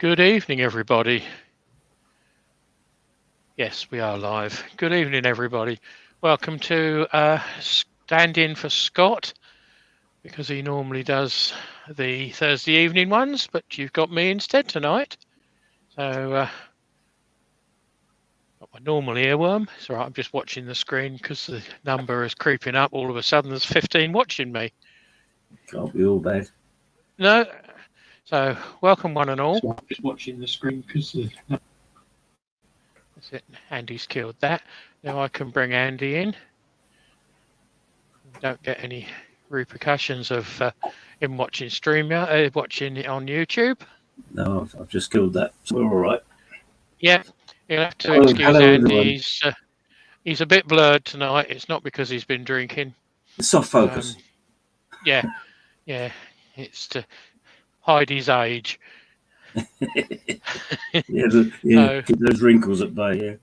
Good evening, everybody. Yes, we are live. Good evening, everybody. Welcome to stand in for Scott, because he normally does the Thursday evening ones, but you've got me instead tonight. So, got my normal earworm. It's all right, I'm just watching the screen because the number is creeping up. All of a sudden, there's 15 watching me. Can't be all bad. No. So, welcome one and all. So I'm just watching the screen because that's it. Andy's killed that. Now I can bring Andy in. Don't get any repercussions of him watching watching it on YouTube. No, I've just killed that. So we're all right. Yeah, you'll have to excuse Andy. He's a bit blurred tonight. It's not because he's been drinking. Soft focus. Yeah. It's to hide his age. Keep those wrinkles at bay.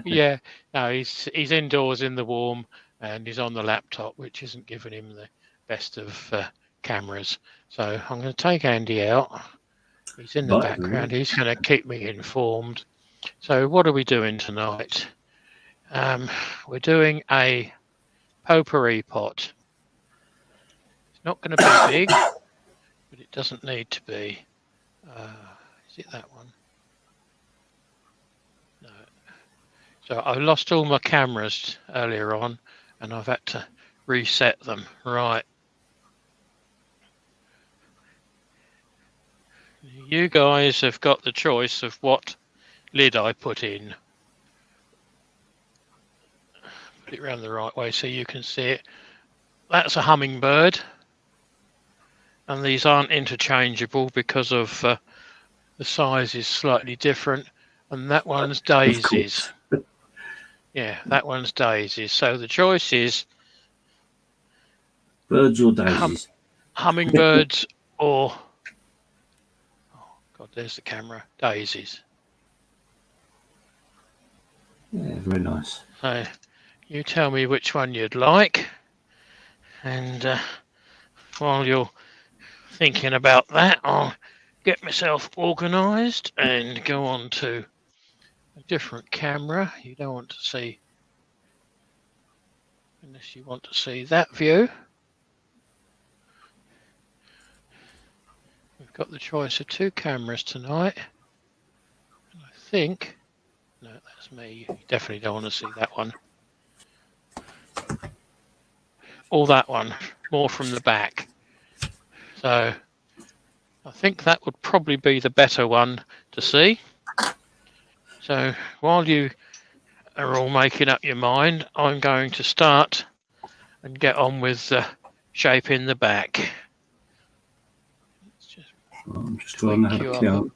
Yeah. No, he's indoors in the warm, and he's on the laptop, which isn't giving him the best of cameras. So I'm going to take Andy out. He's in the background. He's going to keep me informed. So what are we doing tonight? We're doing a potpourri pot. It's not going to be big, but it doesn't need to be. Is it that one? No. So I lost all my cameras earlier on, and I've had to reset them. Right. You guys have got the choice of what lid I put in. Put it around the right way so you can see it. That's a hummingbird, and these aren't interchangeable because of the size is slightly different, and that one's daisies. Yeah, that one's daisies. So the choice is birds or daisies. Hummingbirds or God, there's the camera. Daisies. Yeah, very nice. So you tell me which one you'd like, and while you're thinking about that, I'll get myself organised and go on to a different camera. You don't want to see, unless you want to see that view. We've got the choice of two cameras tonight. And I think, no, that's me. You definitely don't want to see that one. Or that one, more from the back. So I think that would probably be the better one to see. So while you are all making up your mind, I'm going to start and get on with shaping the back. I'm just trying to have a count.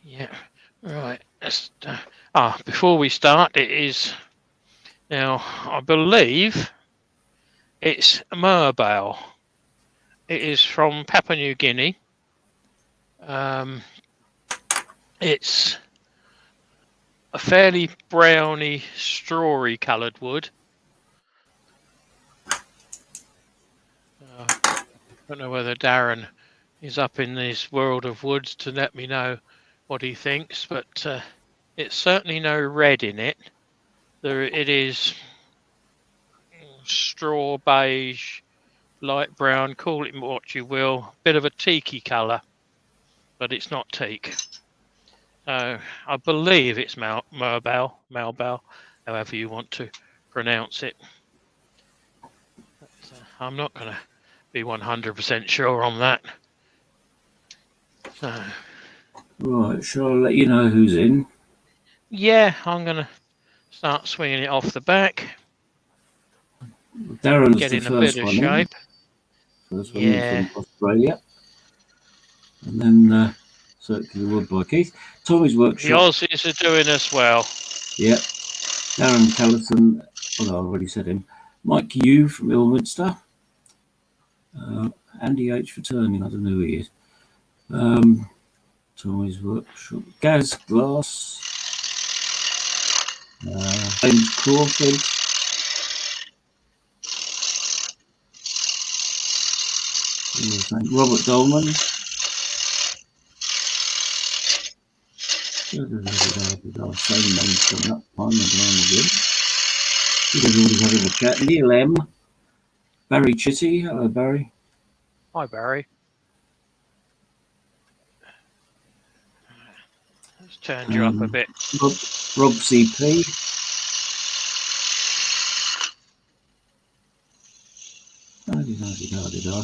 Yeah, right. Before we start, it is now, I believe it's a Merbau. It is from Papua New Guinea. It's a fairly browny, strawy coloured wood. I don't know whether Darren is up in this world of woods to let me know what he thinks, but it's certainly no red in it. It is straw beige, light brown, call it what you will, bit of a teaky colour, but it's not teak. I believe it's Merbau, however you want to pronounce it. But, I'm not going to be 100% sure on that. So, right, shall I let you know who's in? Yeah, I'm going to start swinging it off the back. Darren's getting the first a bit one of shape. First one in from Australia. And then Circular Wood by Keith. Tommy's Workshop. The Aussies are doing us well. Yeah. Darren Callison, I already said him. Mike Yu from Ilminster. Andy H for turning, I don't know who he is. Tommy's Workshop. Gaz Glass. James Crawford. Robert Dolman. Same names coming up time and time again. Everybody's having a chat. Neil M. Barry Chitty. Hello, Barry. Hi, Barry. Let's turn you up a bit. Rob CP.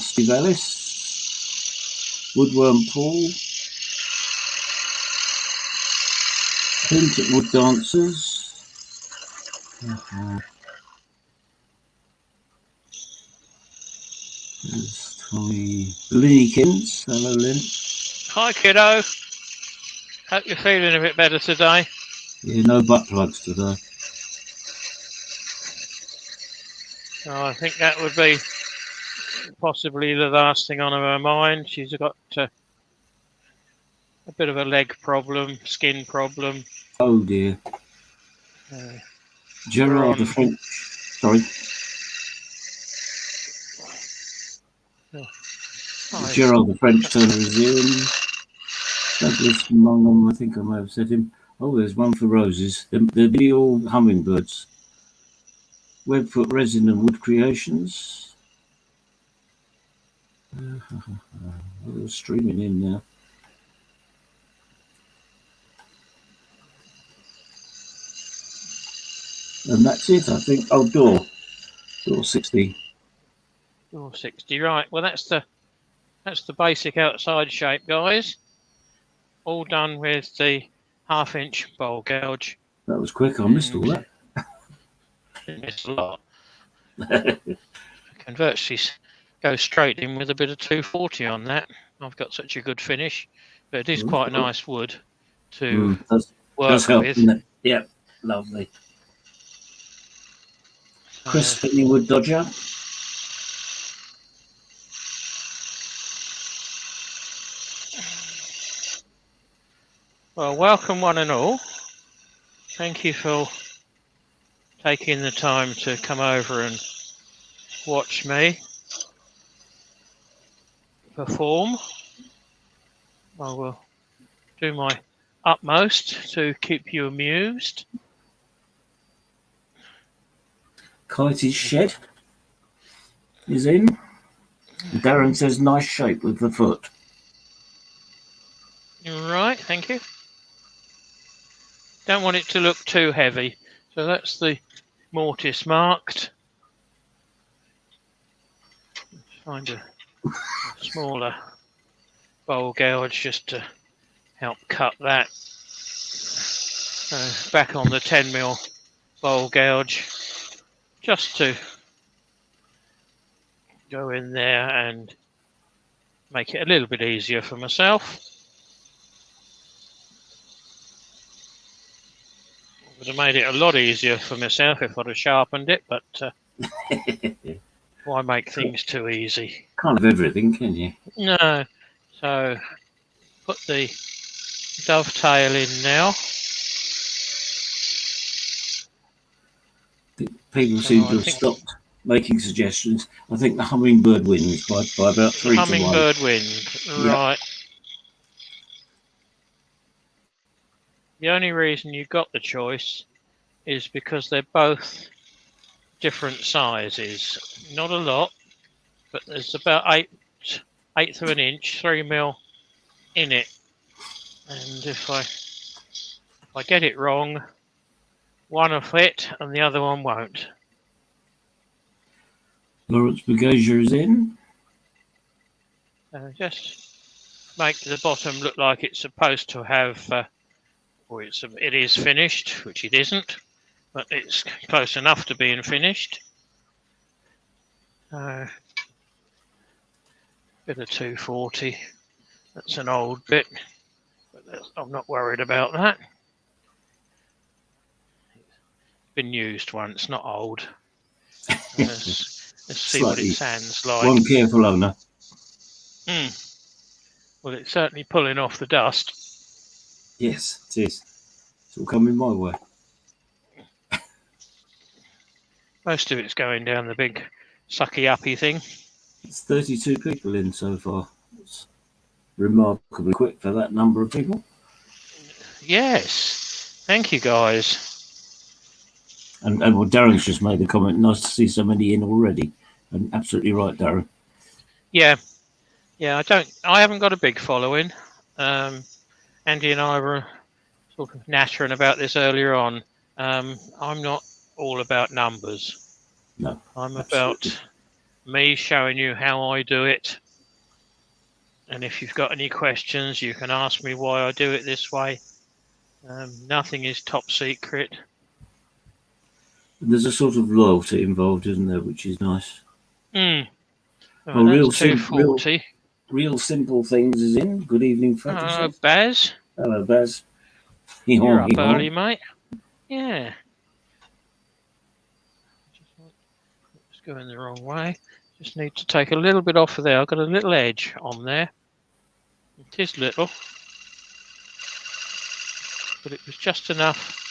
Steve Ellis. Woodworm Paul. Clint at Wood Dancers. There's Tommy Linnykins. Hello, Lynn. Hi, kiddo. Hope you're feeling a bit better today. Yeah, no butt plugs today. Oh, I think that would be possibly the last thing on her mind. She's got a bit of a leg problem, skin problem. Oh dear. Gerard the French. Sorry. Oh, Gerard the French Turner is in. Douglas Mungham, I think I may have said him. Oh, there's one for roses. The Deal Hummingbirds. Webfoot Resin and Wood Creations. They're streaming in now. And that's it, I think. Oh, Door 60. Door 60, right. Well, that's the basic outside shape, guys. All done with the 1/2-inch bowl gouge. That was quick. I missed all that. Missed a lot. I can virtually go straight in with a bit of 240 on that. I've got such a good finish, but it is quite nice wood to work help, with. Isn't it? Yeah, lovely. Chris Wood Dodger. Well, welcome one and all. Thank you for taking the time to come over and watch me perform. I will do my utmost to keep you amused. Kitey's Shed is in. Darren says nice shape with the foot. Right, thank you. Don't want it to look too heavy. So that's the mortise marked. Find a smaller bowl gouge just to help cut that. Back on the 10mm bowl gouge, just to go in there and make it a little bit easier for myself. Would have made it a lot easier for myself if I'd have sharpened it, but why make things too easy? Can't have everything, can you? No. So put the dovetail in now. People seem to have stopped making suggestions. I think the hummingbird wins by about 3 to 1. Hummingbird wins, right. Yep. The only reason you got the choice is because they're both different sizes. Not a lot, but there's about 1/8 of an inch, 3mm in it. And if I get it wrong, one will fit and the other one won't. Lawrence Begasia is in. Just make the bottom look like it's supposed to have, it is finished, which it isn't, but it's close enough to being finished. Bit of 240. That's an old bit, but I'm not worried about that. It's been used once, not old. Let's see what it sounds like. One careful owner. Well, it's certainly pulling off the dust. Yes, it is. It's all coming my way. Most of it's going down the big sucky-uppy thing. It's 32 people in so far. It's remarkably quick for that number of people. Yes. Thank you, guys. And well, Darren's just made a comment. Nice to see so many in already. And absolutely right, Darren. Yeah. Yeah, I haven't got a big following. Andy and I were sort of nattering about this earlier on. I'm not all about numbers. No, I'm absolutely. about me showing you how I do it. And if you've got any questions, you can ask me why I do it this way. Nothing is top secret. There's a sort of loyalty involved, isn't there, which is nice. Right, Well, that's 240. real simple things is in. Good evening, Fatty says. Baz, Hello, Baz. you're up Hee-haw. early, mate. Yeah. It's going the wrong way. Just need to take a little bit off of there. I've got a little edge on there. It is little, but it was just enough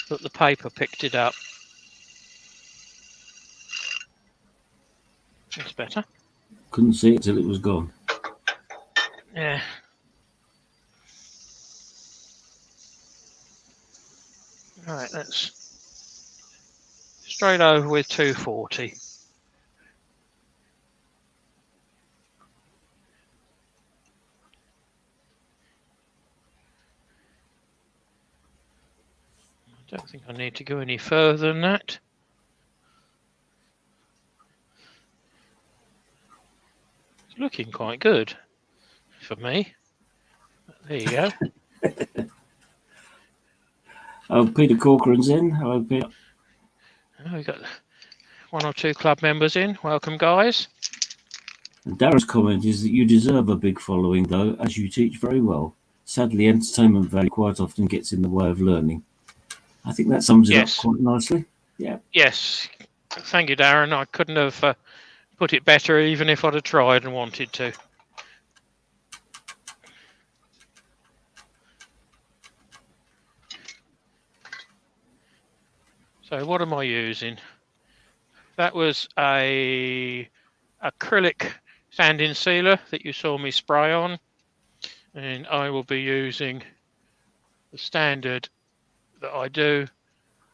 that the paper picked it up. That's better. Couldn't see it till it was gone. Yeah. Right, that's straight over with 240. I don't think I need to go any further than that. It's looking quite good for me. There you go. Oh, Peter Corcoran's in. Hello, Peter. Oh, we've got 1 or 2 club members in. Welcome, guys. And Darren's comment is that you deserve a big following, though, as you teach very well. Sadly, entertainment value quite often gets in the way of learning. I think that sums it up quite nicely. Yeah. Yes. Thank you, Darren. I couldn't have put it better even if I'd have tried and wanted to. So what am I using? That was a acrylic sanding sealer that you saw me spray on, and I will be using the standard that I do,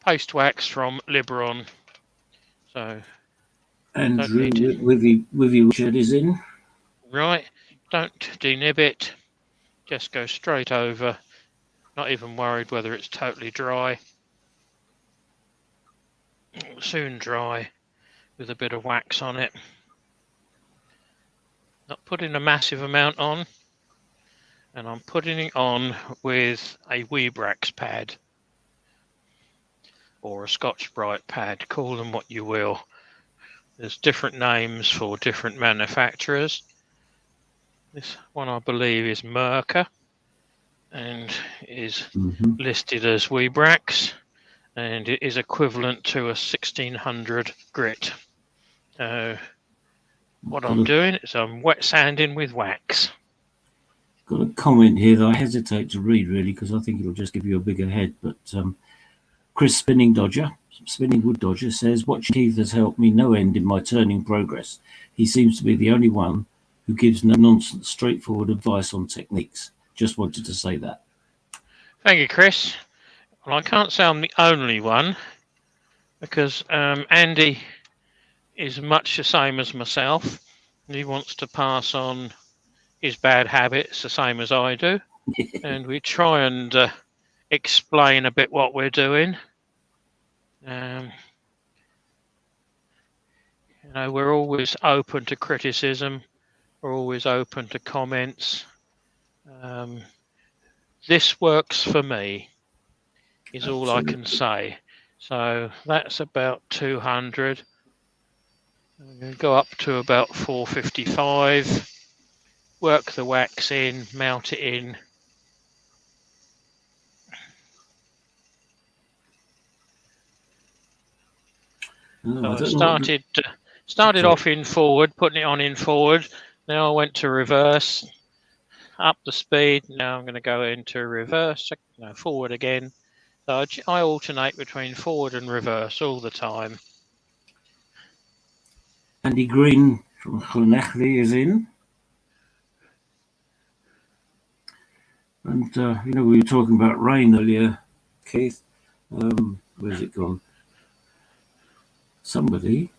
paste wax from Liberon. So Andrew with you, Richard is in. Right, don't denib it, just go straight over, not even worried whether it's totally dry. It will soon dry with a bit of wax on it. Not putting a massive amount on, and I'm putting it on with a Weebrax pad or a Scotch-Brite pad, call them what you will. There's different names for different manufacturers. This one I believe is Mercer and is listed as Weebrax, and it is equivalent to a 1600 grit. What I'm doing is I'm wet sanding with wax. Got a comment here that I hesitate to read really because I think it'll just give you a bigger head. But Chris Spinning Wood Dodger says, watching Keith has helped me no end in my turning progress. He seems to be the only one who gives no nonsense, straightforward advice on techniques. Just wanted to say that. Thank you, Chris. Well, I can't say I'm the only one because Andy is much the same as myself. He wants to pass on his bad habits the same as I do. And we try and explain a bit what we're doing. We're always open to criticism. We're always open to comments. This works for me, is all I can say. So that's about 200. I'm going to go up to about 455. Work the wax in, melt it in. So I started off in forward, putting it on in forward. Now I went to reverse, up the speed. Now I'm going to go into reverse, forward again. So I alternate between forward and reverse all the time. Andy Green from Llanelli is in. And we were talking about rain earlier, Keith. Where's it gone? Somebody.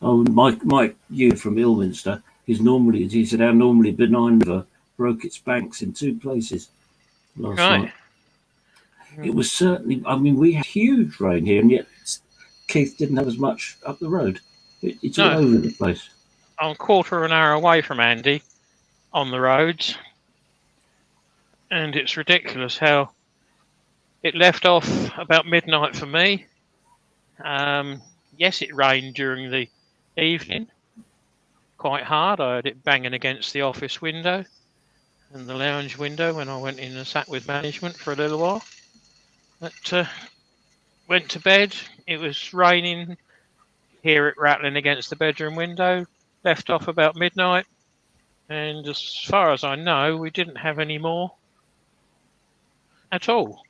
Oh, Mike, you from Ilminster. He said, our normally benign river broke its banks in 2 places last night. It was certainly. I mean, we had huge rain here, and yet Keith didn't have as much up the road. It's all over the place. I'm a quarter of an hour away from Andy on the roads, and it's ridiculous how it left off about midnight for me. Yes, it rained during the evening, quite hard. I heard it banging against the office window and the lounge window when I went in and sat with management for a little while. But went to bed, it was raining, hear it rattling against the bedroom window, left off about midnight, and as far as I know, we didn't have any more at all.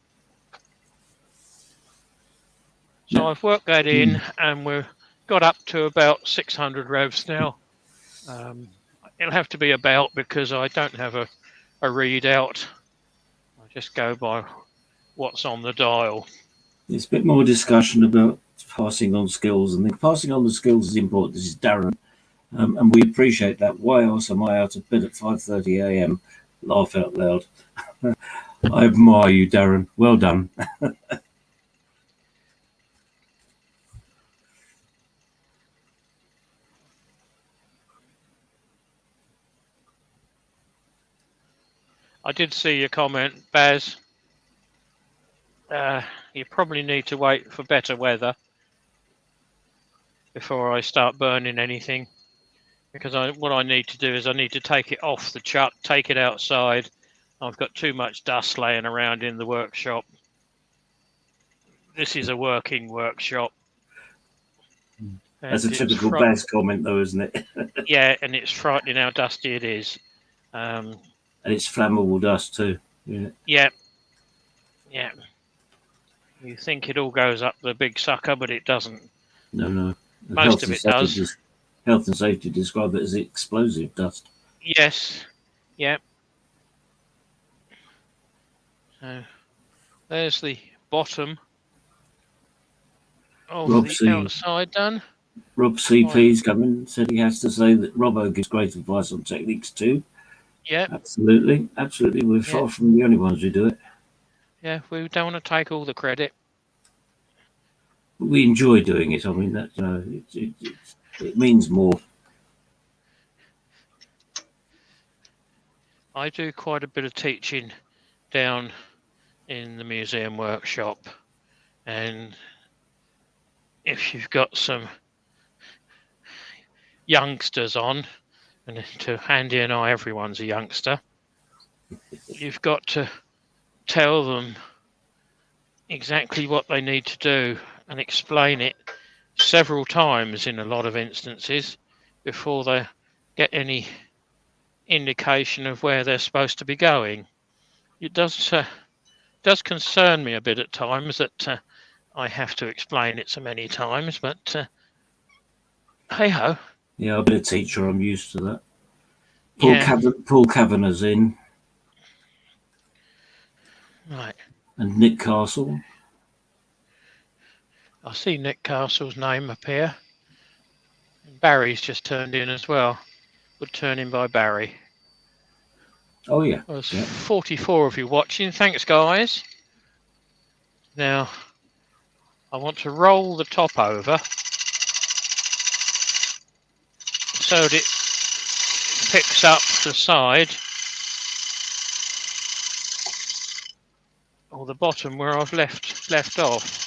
So I've worked that in, and we've got up to about 600 revs now. It'll have to be about, because I don't have a readout. I just go by what's on the dial. There's a bit more discussion about passing on skills, and passing on the skills is important. This is Darren, and we appreciate that. Why else am I out of bed at 5:30 a.m.? Laugh out loud. I admire you, Darren. Well done. I did see your comment, Baz. You probably need to wait for better weather before I start burning anything, because what I need to do is I need to take it off the chuck, take it outside. I've got too much dust laying around in the workshop. This is a working workshop. That's a typical Baz comment, though, isn't it? Yeah, and it's frightening how dusty it is. And it's flammable dust too. Yeah. You think it all goes up the big sucker, but it doesn't. No. Most of it does. Health and safety describe it as explosive dust. Yes. Yeah. So there's the bottom of the outside done. Rob CP's coming, said he has to say that Robbo gives great advice on techniques too. Yeah. Absolutely. We're far from the only ones who do it. Yeah, we don't want to take all the credit. But we enjoy doing it. I mean, that it means more. I do quite a bit of teaching down in the museum workshop, and if you've got some youngsters on, and to Andy and I, everyone's a youngster, you've got to tell them exactly what they need to do and explain it several times in a lot of instances before they get any indication of where they're supposed to be going. It does concern me a bit at times that I have to explain it so many times, but hey ho. Yeah, I've been a teacher. I'm used to that. Paul Kavanagh's in. Right. And Nick Castle. I see Nick Castle's name appear. Barry's just turned in as well. Good turn in by Barry. Oh, yeah. There's 44 of you watching. Thanks, guys. Now, I want to roll the top over so that it picks up the side, or the bottom where I've left off.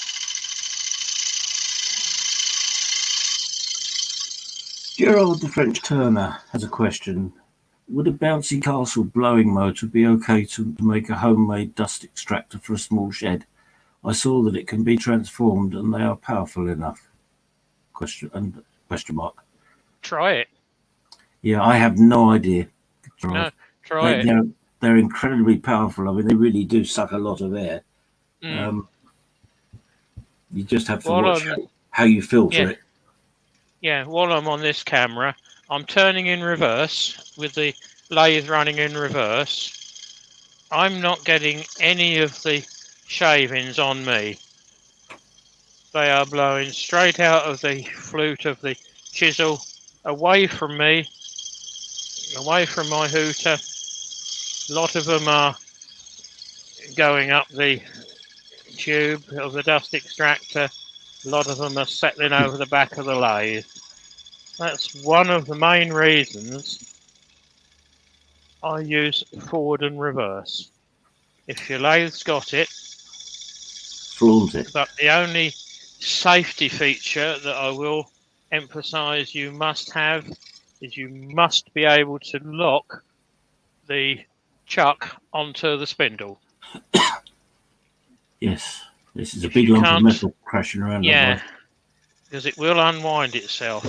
Gerald the French Turner has a question. Would a bouncy castle blowing motor be okay to make a homemade dust extractor for a small shed? I saw that it can be transformed and they are powerful enough. Question mark. Try it. Yeah, I have no idea. No, try it. They're incredibly powerful. I mean, they really do suck a lot of air. You just have to watch how you filter it. Yeah, while I'm on this camera, I'm turning in reverse with the lathe running in reverse. I'm not getting any of the shavings on me. They are blowing straight out of the flute of the chisel, away from me, away from my hooter. A lot of them are going up the tube of the dust extractor. A lot of them are settling over the back of the lathe. That's one of the main reasons I use forward and reverse. If your lathe's got it, Flaunt it. but the only safety feature that I will emphasize you must have is you must be able to lock the chuck onto the spindle. Yes. This is a If big you lump of can't, metal crashing around. yeah, because it will unwind itself.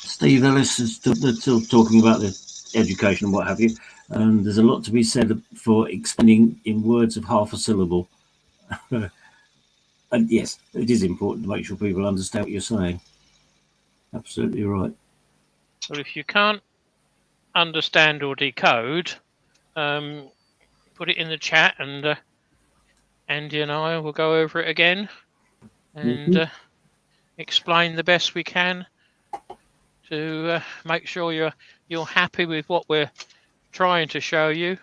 Steve Ellis is still talking about the education and what have you. And there's a lot to be said for explaining in words of half a syllable. And yes, it is important to make sure people understand what you're saying. Absolutely right. But if you can't understand or decode, put it in the chat, and Andy and I will go over it again and explain the best we can to make sure you're happy with what we're trying to show you.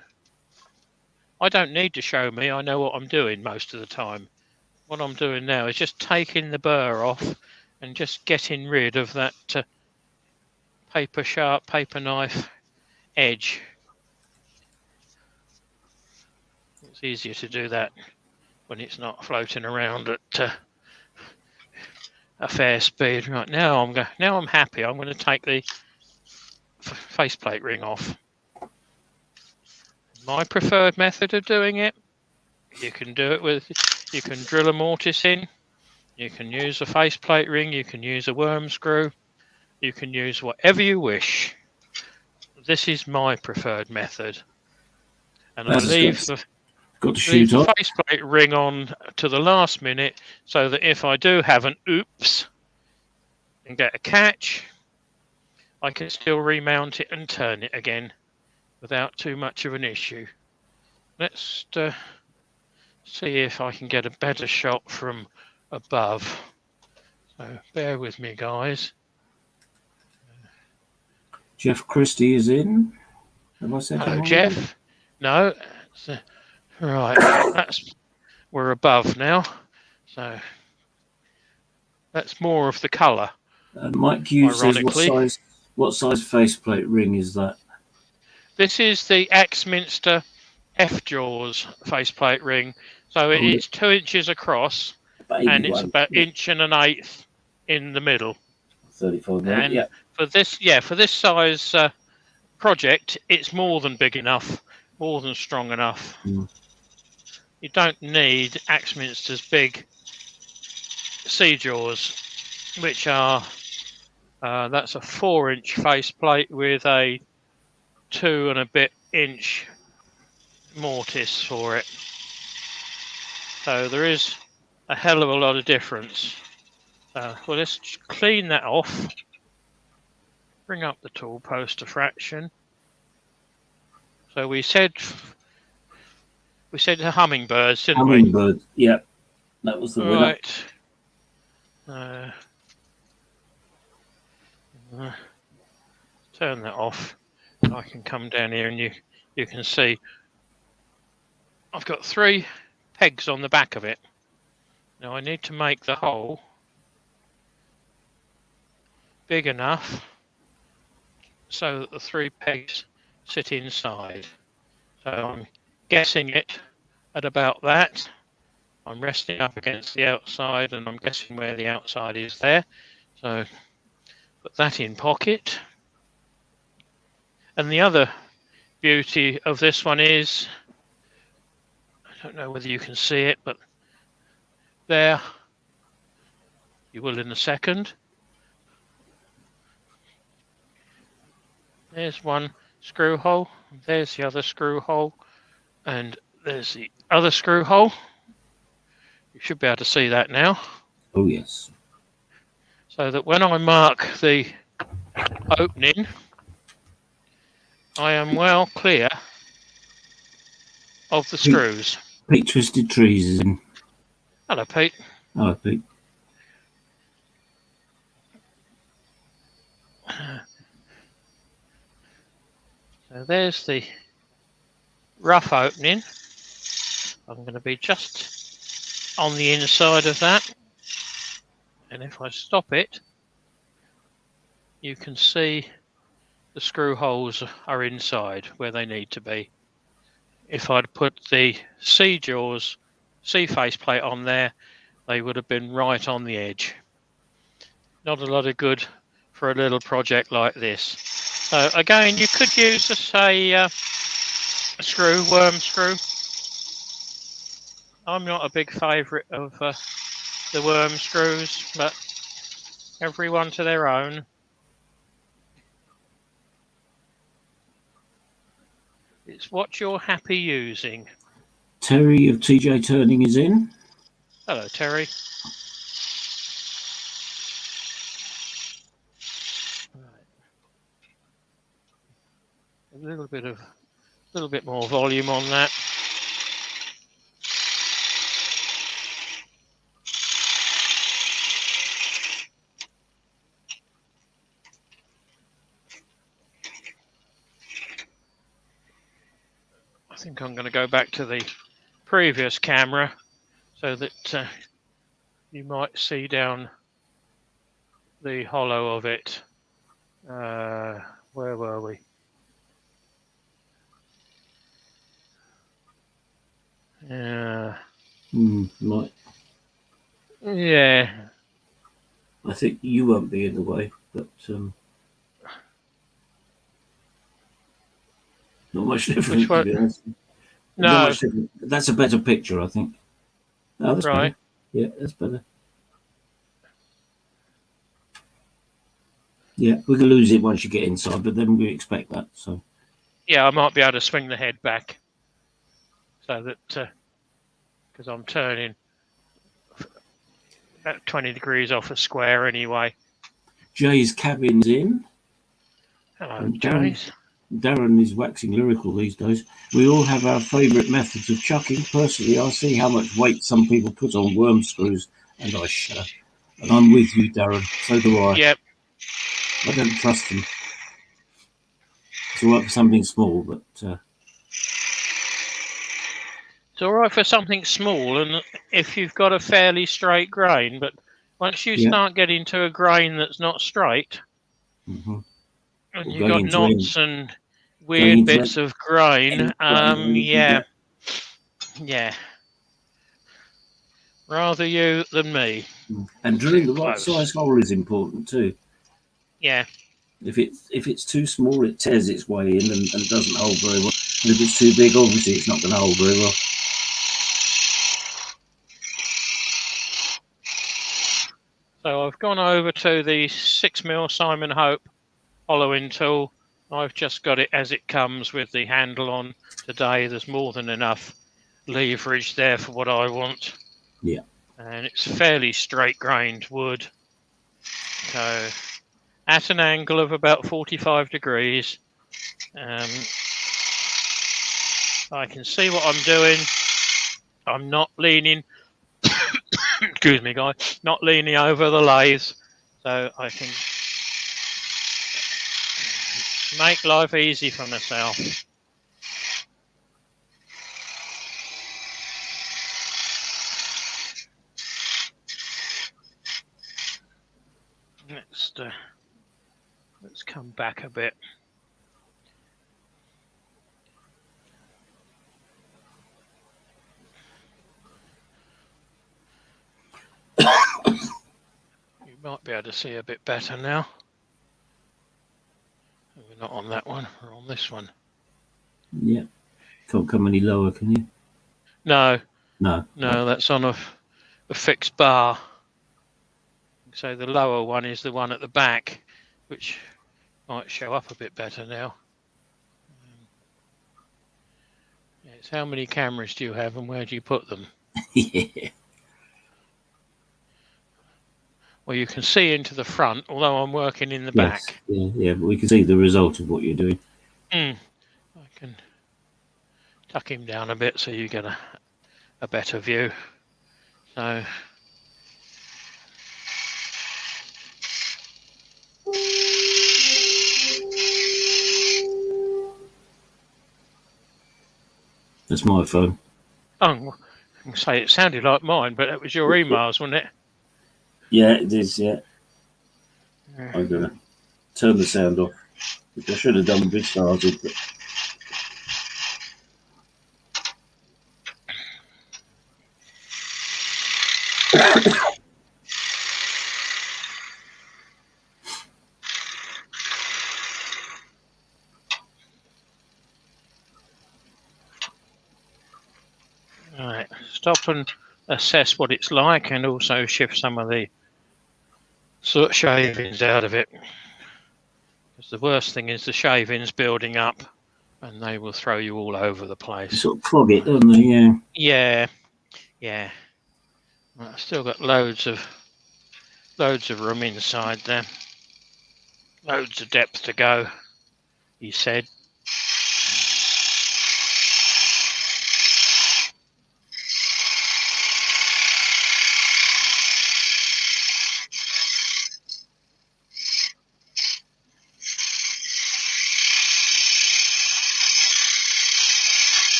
I don't need to show me. I know what I'm doing most of the time. What I'm doing now is just taking the burr off and just getting rid of that paper knife edge. It's easier to do that when it's not floating around at a fair speed. Right, now I'm happy. I'm going to take the faceplate ring off. My preferred method of doing it, you can do it with, you can drill a mortise in, you can use a faceplate ring, you can use a worm screw, you can use whatever you wish. This is my preferred method. And I leave the faceplate ring on to the last minute so that if I do have an oops and get a catch, I can still remount it and turn it again without too much of an issue. Let's see if I can get a better shot from above. So bear with me, guys. Jeff Christie is in. Have I said hello, Jeff. No. Right. We're above now. So that's more of the colour. Mike Hughes says, what size faceplate ring is that? This is the Axminster F-Jaws faceplate ring. So it's 2 inches across, and it's about 1.1 inches in the middle. 35 and yeah. For this size project, it's more than big enough, more than strong enough. You don't need Axminster's big sea jaws, which are that's a 4-inch faceplate with a 2 and a bit inch mortise for it. So there is a hell of a lot of difference. Well, let's clean that off. Bring up the tool poster fraction. So we said the hummingbirds, didn't we? Hummingbird, yeah. That was the winner. Right. Turn that off. I can come down here and you can see I've got 3 pegs on the back of it. Now I need to make the hole big enough so that the 3 pegs sit inside. So I'm guessing it at about that. I'm resting up against the outside and I'm guessing where the outside is there. So put that in pocket. And the other beauty of this one is, I don't know whether you can see it, but there, you will in a second. There's one screw hole, there's the other screw hole, and there's the other screw hole. You should be able to see that now. Oh, yes. So that when I mark the opening, I am well clear of the screws. Pete Twisted Trees is in. Hello, Pete. Hello, Pete. So there's the rough opening. I'm going to be just on the inside of that. And if I stop it, you can see the screw holes are inside where they need to be. If I'd put the C faceplate on there, they would have been right on the edge. Not a lot of good for a little project like this. So again, you could use a screw, worm screw. I'm not a big favourite of the worm screws, but everyone to their own. It's what you're happy using. Terry of TJ Turning is in. Hello, Terry. Right. A little bit more volume on that. I think I'm going to go back to the previous camera so that you might see down the hollow of it. Where were we? Right. Yeah. I think you won't be in the way, but not much different, to be honest. No. Not much different. That's a better picture, I think. Oh, that's right. better. Yeah, that's better. Yeah, we can lose it once you get inside, but then we expect that. So. Yeah, I might be able to swing the head back so that because I'm turning about 20 degrees off a square anyway. Jay's cabin's in. Hello, Jay. Darren is waxing lyrical these days. We all have our favourite methods of chucking. Personally, I see how much weight some people put on worm screws, and I shudder. And I'm with you, Darren. So do I. Yep. I don't trust them. It's all right for something small, but... It's all right for something small, and if you've got a fairly straight grain, but once you start getting to a grain that's not straight, and you've got knots and weird bits of grain, yeah. Rather you than me. And drilling the right size hole is important too. Yeah. If it's too small, it tears its way in and doesn't hold very well. And if it's too big, obviously it's not going to hold very well. So I've gone over to the 6mm Simon Hope hollowing tool. I've just got it as it comes with the handle on today. There's more than enough leverage there for what I want. Yeah. And it's fairly straight grained wood. So at an angle of about 45 degrees. I can see what I'm doing. I'm not leaning, excuse me guys, not leaning over the lathe, so I can make life easy for myself. Let's come back a bit. You might be able to see a bit better now. We're not on that one, we're on this one. Yeah. Can't come any lower, can you? No. No. No, that's on a fixed bar. So the lower one is the one at the back, which might show up a bit better now. It's how many cameras do you have and where do you put them? Yeah. Well, you can see into the front, although I'm working in the back. Yeah, but we can see the result of what you're doing. I can tuck him down a bit so you get a better view. So That's my phone. oh, I can say it sounded like mine, but it was your emails, wasn't it? Yeah, it is. Yeah, I'm gonna turn the sound off, which I should have done before we started. But... Right, stop and assess what it's like, and also shift some of the soot shavings out of it. Because the worst thing is the shavings building up, and they will throw you all over the place. Sort of clog it, don't they? Yeah. Yeah, yeah. I've still got loads of room inside there. Loads of depth to go, he said.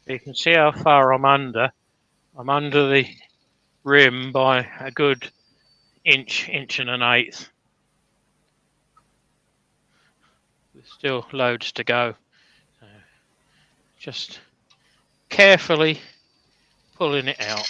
You can see how far I'm under. I'm under the rim by a good inch and an eighth. There's still loads to go. So just carefully pulling it out.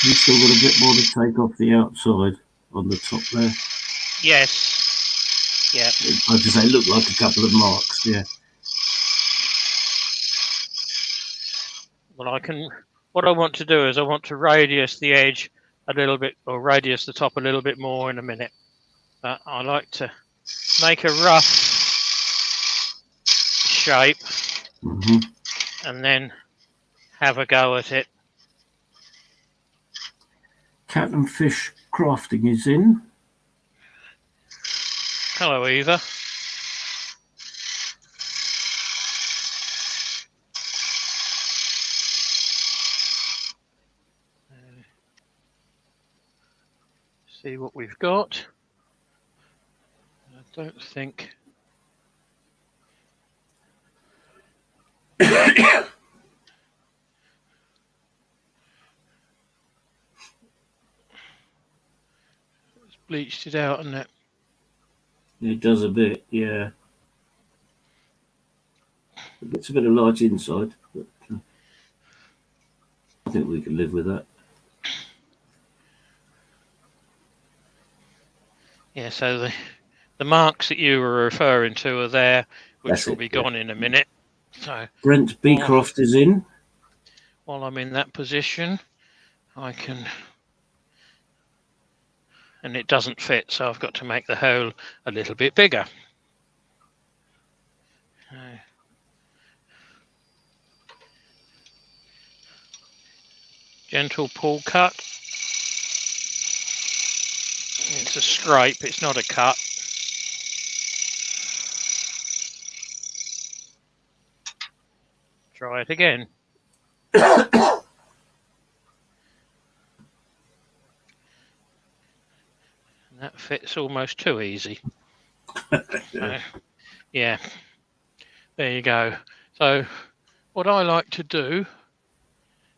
You've still got a bit more to take off the outside on the top there. Yes. Yeah. Like I say, look like a couple of marks. Yeah. Well, what I want to do is I want to radius the edge a little bit, or radius the top a little bit more in a minute. But I like to make a rough shape and then have a go at it. Cat and Fish Crafting is in. Hello, Eva. See what we've got. I don't think. It's bleached it out, isn't it? It does a bit, yeah. It gets a bit of light inside, but I think we can live with that. Yeah, so the marks that you were referring to are there, which That's will it, be yeah. gone in a minute. So Brent Beecroft is in. While I'm in that position, I can, and it doesn't fit, so I've got to make the hole a little bit bigger. Gentle pull cut. It's a scrape, it's not a cut. Try it again. That fits almost too easy. So, yeah, there you go. So what I like to do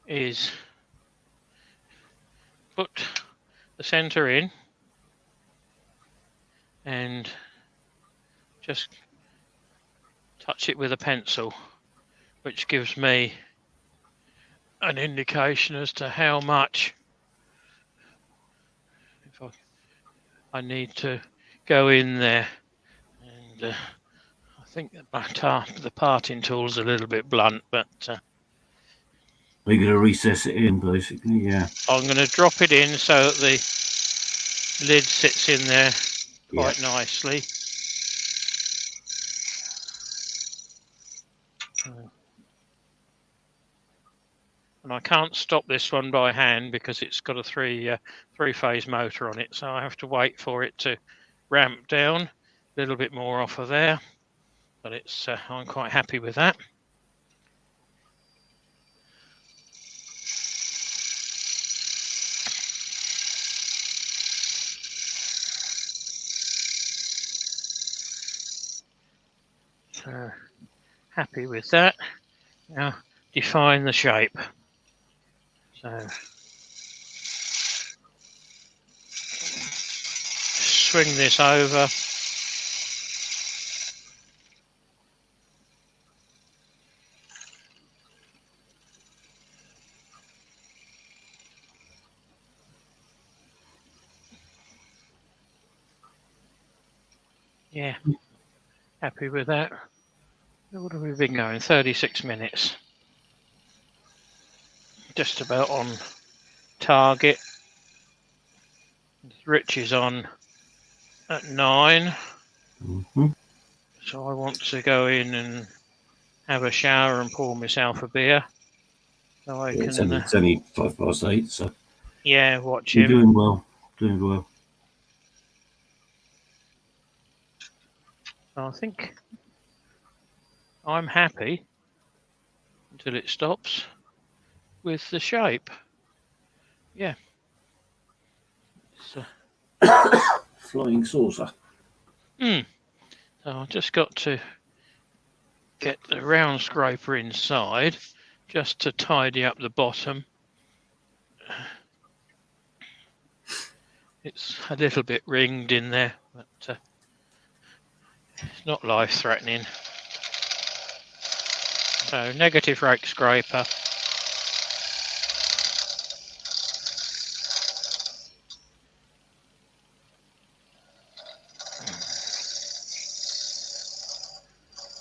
is put the center in and just touch it with a pencil, which gives me an indication as to how much I need to go in there. And I think that the parting tool's a little bit blunt, but We're going to recess it in, basically, yeah. I'm going to drop it in so that the lid sits in there quite nicely. And I can't stop this one by hand because it's got a three-phase motor on it, so I have to wait for it to ramp down a little bit more off of there. But it's I'm quite happy with that. So happy with that. Now define the shape. So swing this over. Yeah, happy with that. What have we been going? 36 minutes. Just about on target. Rich is on at 9. So I want to go in and have a shower and pour myself a beer. So I can. It's only 8:05, so. Yeah, watch You're him. doing well. Doing well. I think I'm happy until it stops with the shape. Yeah. So, flying saucer. So I've just got to get the round scraper inside just to tidy up the bottom. It's a little bit ringed in there, but it's not life-threatening. So negative rake scraper.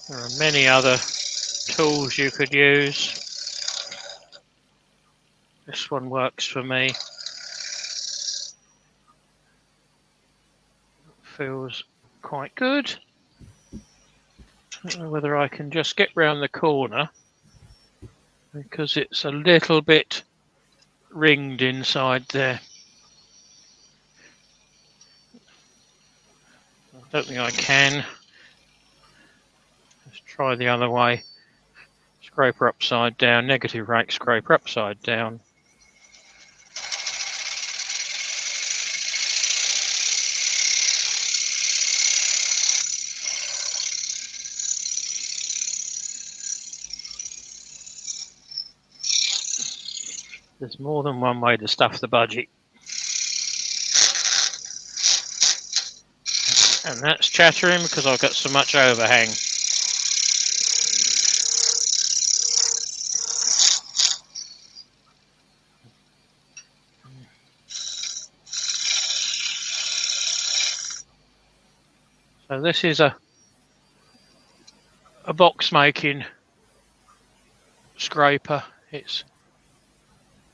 There are many other tools you could use. This one works for me. Feels quite good. I don't know whether I can just get round the corner because it's a little bit ringed inside there. I don't think I can. Let's try the other way. Scraper upside down, negative rake scraper upside down. There's more than one way to stuff the budgie. And that's chattering because I've got so much overhang. So this is a box making scraper. It's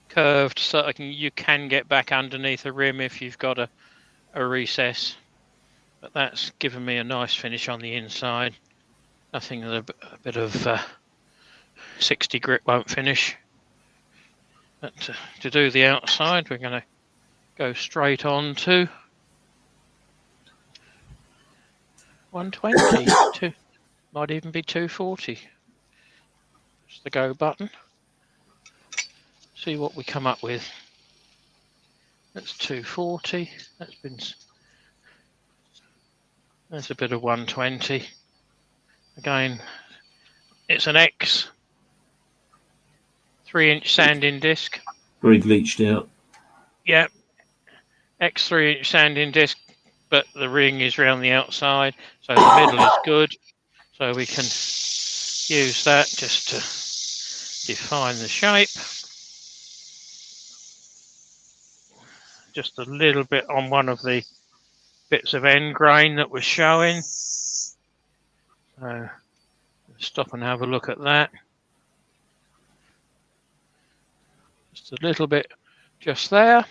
curved so you can get back underneath the rim if you've got a recess. But that's given me a nice finish on the inside. Nothing that a bit of 60 grit won't finish. But to do the outside, we're going to go straight on to 120. Might even be 240. Just the go button. See what we come up with. That's 240. There's a bit of 120. Again, it's an X 3-inch sanding disc. Very bleached out. Yeah, X 3-inch sanding disc, but the ring is round the outside, so the middle is good. So we can use that just to define the shape. Just a little bit on one of the bits of end grain that was showing. So stop and have a look at that. Just a little bit just there.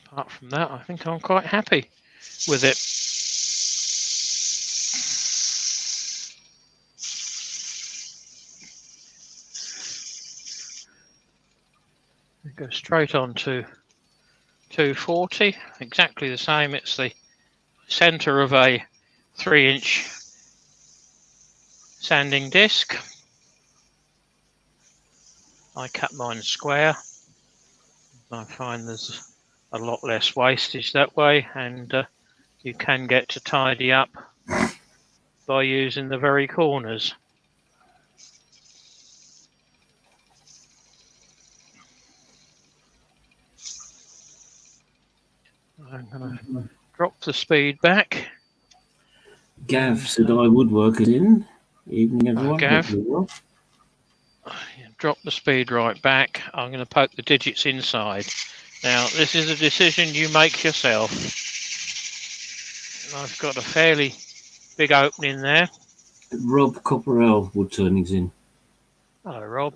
Apart from that, I think I'm quite happy with it. Go straight on to 240, exactly the same. It's the centre of a 3-inch sanding disc. I cut mine square. I find there's a lot less wastage that way, and you can get to tidy up by using the very corners. I'm going to drop the speed back. Gav said I would work it in. Evening, everyone. Gav. Well. Drop the speed right back. I'm going to poke the digits inside. Now, this is a decision you make yourself. I've got a fairly big opening there. Rob Copperell wood turnings in. Hello, Rob.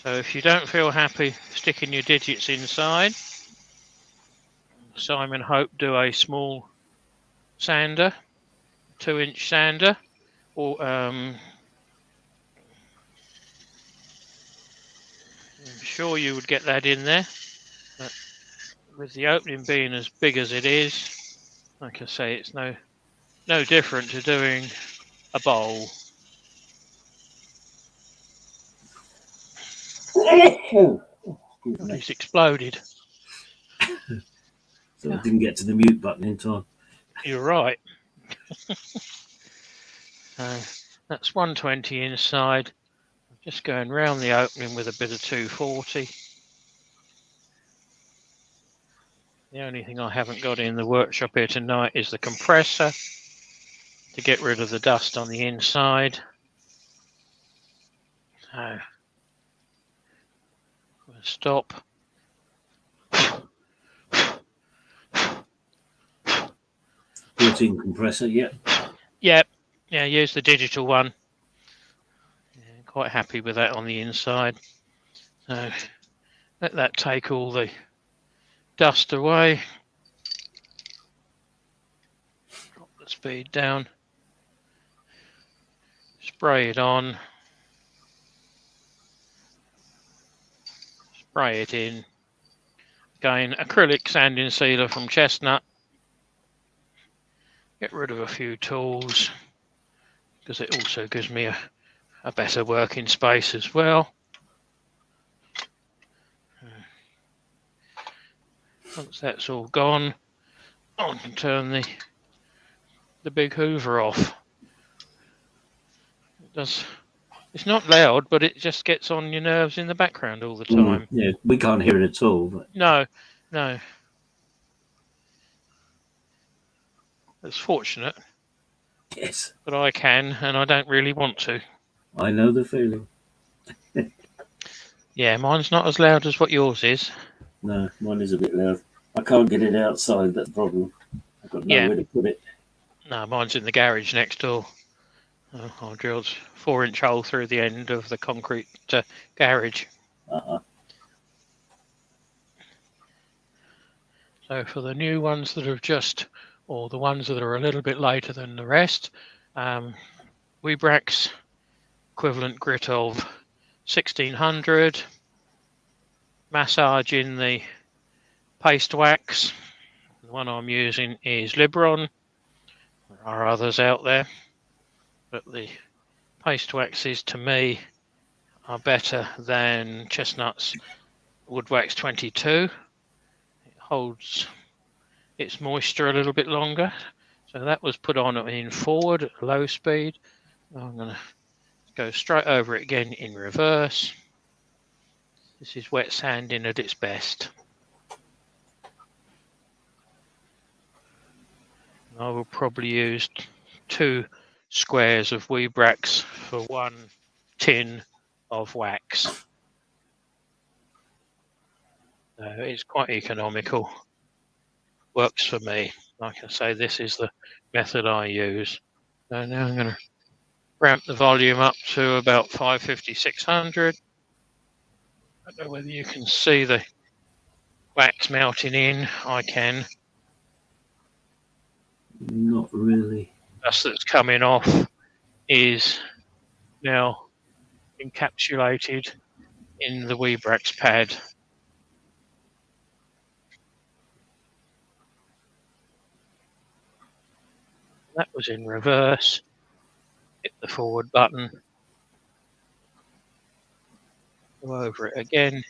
So if you don't feel happy sticking your digits inside, Simon Hope do a small sander, 2-inch sander, or I'm sure you would get that in there, but with the opening being as big as it is, like I say, it's no different to doing a bowl. He's exploded. So I didn't get to the mute button in time. You're right. That's 120 inside. I'm just going round the opening with a bit of 240. The only thing I haven't got in the workshop here tonight is the compressor to get rid of the dust on the inside. So we'll stop. Built-in compressor, yep. Yep. Yeah, use the digital one. Yeah, quite happy with that on the inside. So let that take all the dust away. Drop the speed down. Spray it on. Spray it in. Again, acrylic sanding sealer from Chestnut. Get rid of a few tools because it also gives me a better working space as well. Once that's all gone, I can turn the big hoover off. It's not loud, but it just gets on your nerves in the background all the time. Yeah, we can't hear it at all. But... No. It's fortunate. Yes. But I can, and I don't really want to. I know the feeling. Yeah, mine's not as loud as what yours is. No, mine is a bit loud. I can't get it outside, that's the problem. I've got nowhere to put it. No, mine's in the garage next door. I drilled a 4-inch hole through the end of the concrete garage. So for the new ones that have or the ones that are a little bit later than the rest, Webrax equivalent grit of 1600, massage in the paste wax. The one I'm using is Libron. There are others out there, but the paste waxes to me are better than Chestnut's Wood Wax 22. It holds its moisture a little bit longer. So that was put on in forward at low speed. I'm going to go straight over it again in reverse. This is wet sanding at its best. I will probably use 2 squares of Webrax for 1 tin of wax. It's quite economical. Works for me. Like I say, this is the method I use. So now I'm going to ramp the volume up to about 550, 600. I don't know whether you can see the wax melting in. I can. Not really. Dust that's coming off is now encapsulated in the Weebrax pad. That was in reverse. Hit the forward button. Go over it again.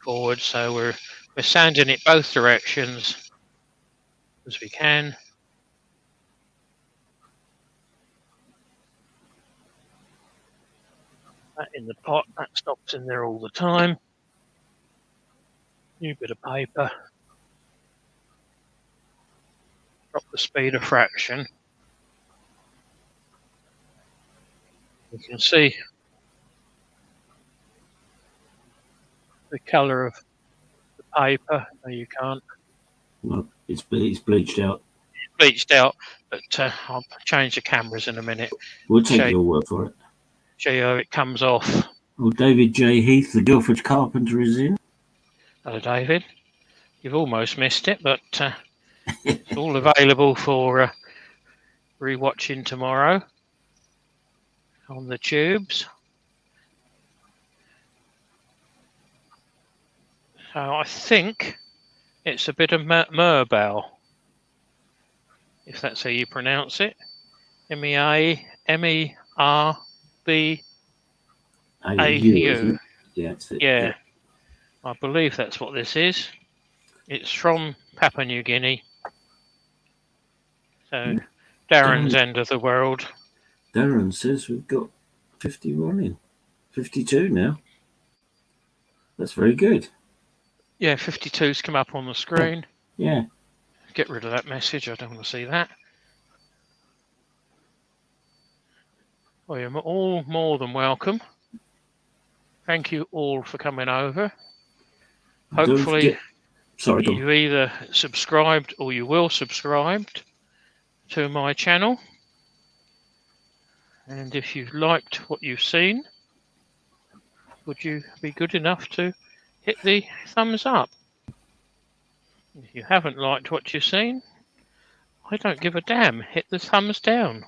Forward, so we're sanding it both directions as we can. That in the pot, that stops in there all the time. New bit of paper. Drop the speed a fraction. You can see the colour of the paper. No, you can't. Well, it's bleached out. Bleached out, but I'll change the cameras in a minute. We'll take your word for it. Show you how it comes off. Well, David J. Heath, the Guildford Carpenter, is in. Hello, David. You've almost missed it, but it's all available for rewatching tomorrow on the tubes. So I think it's a bit of Merbau, if that's how you pronounce it. MERBAU. Yeah, that's it. Yeah, I believe that's what this is. It's from Papua New Guinea. So Darren's end of the world. Darren says we've got 51 in. 52 now. That's very good. Yeah, 52's come up on the screen. Yeah. Get rid of that message. I don't want to see that. Well, you're all more than welcome. Thank you all for coming over. Hopefully, you've either subscribed or you will subscribe to my channel. And if you've liked what you've seen, would you be good enough to hit the thumbs up? If you haven't liked what you've seen, I don't give a damn. Hit the thumbs down.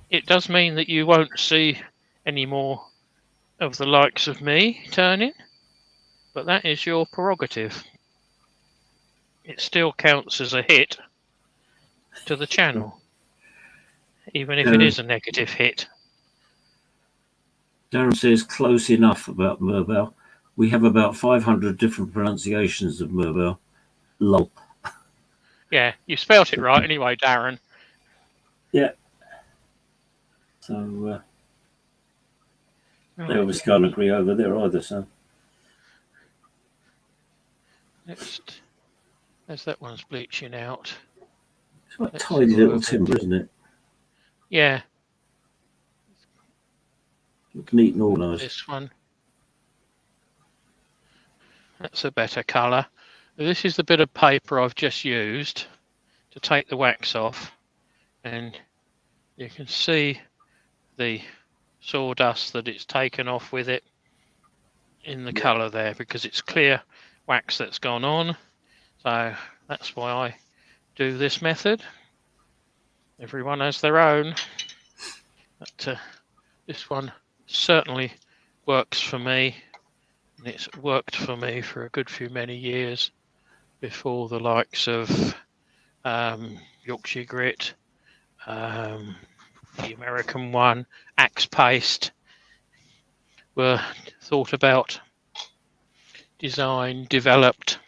It does mean that you won't see any more of the likes of me turning, but that is your prerogative. It still counts as a hit to the channel, even if it is a negative hit. Darren says close enough about Merbau. We have about 500 different pronunciations of Merbau. Lol. Yeah, you spelt it right anyway, Darren. Yeah. So they obviously can't agree over there either, so. Next, as that one's bleaching out. It's like tidy little timber, isn't it? Yeah. Look neat and organised. This one. That's a better colour. This is the bit of paper I've just used to take the wax off, and you can see the sawdust that it's taken off with it in the colour there, because it's clear wax that's gone on. So that's why I do this method. Everyone has their own, but this one certainly works for me, and it's worked for me for a good few many years before the likes of Yorkshire Grit, the American one, Axe Paste, were thought about, designed, developed,